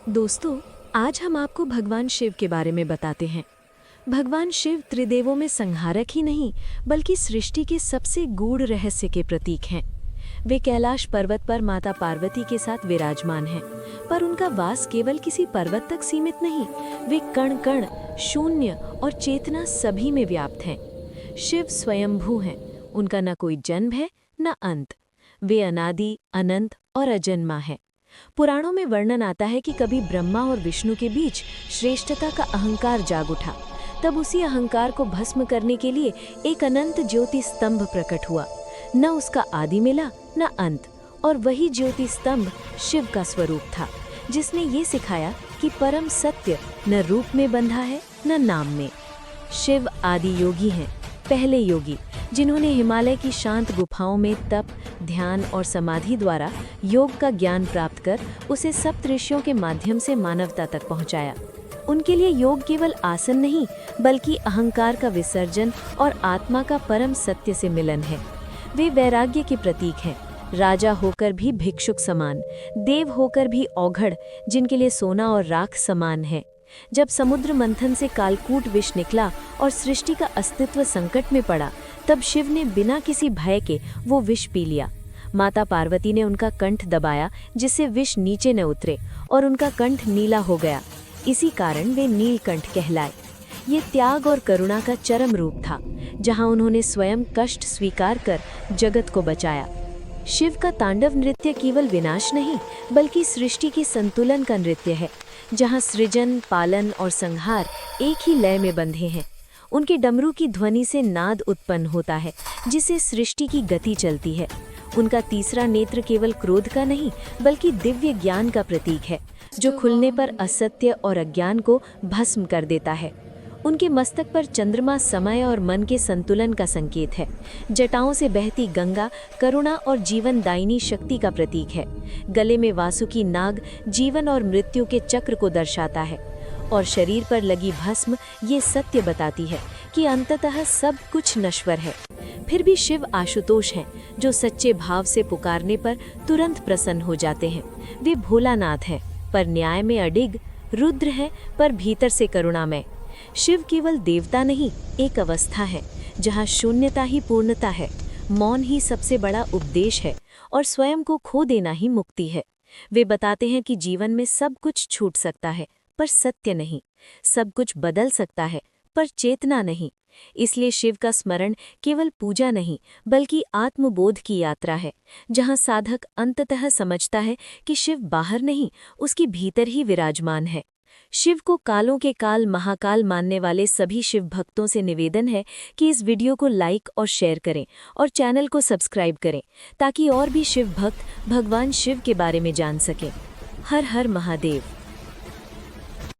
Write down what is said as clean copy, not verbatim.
दोस्तों, आज हम आपको भगवान शिव के बारे में बताते हैं। भगवान शिव त्रिदेवों में संहारक ही नहीं, बल्कि सृष्टि के सबसे गूढ़ रहस्य के प्रतीक हैं। वे कैलाश पर्वत पर माता पार्वती के साथ विराजमान हैं, पर उनका वास केवल किसी पर्वत तक सीमित नहीं। वे कण कण, शून्य और चेतना सभी में व्याप्त हैं। शिव स्वयंभू हैं, उनका न कोई जन्म है न अंत। वे अनादि, अनंत और अजन्मा हैं। पुराणों में वर्णन आता है कि कभी ब्रह्मा और विष्णु के बीच श्रेष्ठता का अहंकार जाग उठा। तब उसी अहंकार को भस्म करने के लिए एक अनंत ज्योति स्तंभ प्रकट हुआ। न उसका आदि मिला न अंत, और वही ज्योति स्तंभ शिव का स्वरूप था, जिसने ये सिखाया कि परम सत्य न रूप में बंधा है न नाम में। शिव आदि योगी हैं, पहले योगी, जिन्होंने हिमालय की शांत गुफाओं में तप, ध्यान और समाधि द्वारा योग का ज्ञान प्राप्त कर उसे सप्तऋषियों के माध्यम से मानवता तक पहुंचाया। उनके लिए योग केवल आसन नहीं, बल्कि अहंकार का विसर्जन और आत्मा का परम सत्य से मिलन है। वे वैराग्य के प्रतीक हैं, राजा होकर भी भिक्षुक समान, देव होकर भी औघड़, जिनके लिए सोना और राख समान है। जब समुद्र मंथन से कालकूट विष निकला और सृष्टि का अस्तित्व संकट में पड़ा, तब शिव ने बिना किसी भय के वो विष पी लिया। माता पार्वती ने उनका कंठ दबाया, जिससे विष नीचे न उतरे, और उनका कंठ नीला हो गया। इसी कारण वे नीलकंठ कहलाए। ये त्याग और करुणा का चरम रूप था, जहां उन्होंने स्वयं कष्ट स्वीकार कर जगत को बचाया। शिव का तांडव नृत्य केवल विनाश नहीं, बल्कि सृष्टि के संतुलन का नृत्य है, जहां सृजन, पालन और संहार एक ही लय में बंधे हैं। उनके डमरू की ध्वनि से नाद उत्पन्न होता है, जिससे सृष्टि की गति चलती है। उनका तीसरा नेत्र केवल क्रोध का नहीं, बल्कि दिव्य ज्ञान का प्रतीक है, जो खुलने पर असत्य और अज्ञान को भस्म कर देता है। उनके मस्तक पर चंद्रमा समय और मन के संतुलन का संकेत है। जटाओं से बहती गंगा करुणा और जीवन दायिनी शक्ति का प्रतीक है। गले में वासुकी नाग जीवन और मृत्यु के चक्र को दर्शाता है, और शरीर पर लगी भस्म ये सत्य बताती है कि अंततः सब कुछ नश्वर है। फिर भी शिव आशुतोष हैं, जो सच्चे भाव से पुकारने पर तुरंत प्रसन्न हो जाते हैं। वे भोलानाथ हैं, पर न्याय में अडिग, रुद्र हैं, पर भीतर से करुणामय। शिव केवल देवता नहीं, एक अवस्था है, जहाँ शून्यता ही पूर्णता है, मौन ही सबसे बड़ा उपदेश है, और स्वयं को खो देना ही मुक्ति है। वे बताते हैं कि जीवन में सब कुछ छूट सकता है, पर सत्य नहीं। सब कुछ बदल सकता है, पर चेतना नहीं। इसलिए शिव का स्मरण केवल पूजा नहीं, बल्कि आत्मबोध की यात्रा है, जहां साधक अंततः समझता है कि शिव बाहर नहीं, उसके भीतर ही विराजमान है। शिव को कालों के काल महाकाल मानने वाले सभी शिव भक्तों से निवेदन है कि इस वीडियो को लाइक और शेयर करें, और चैनल को सब्सक्राइब करें, ताकि और भी शिव भक्त भगवान शिव के बारे में जान सकें। हर हर महादेव।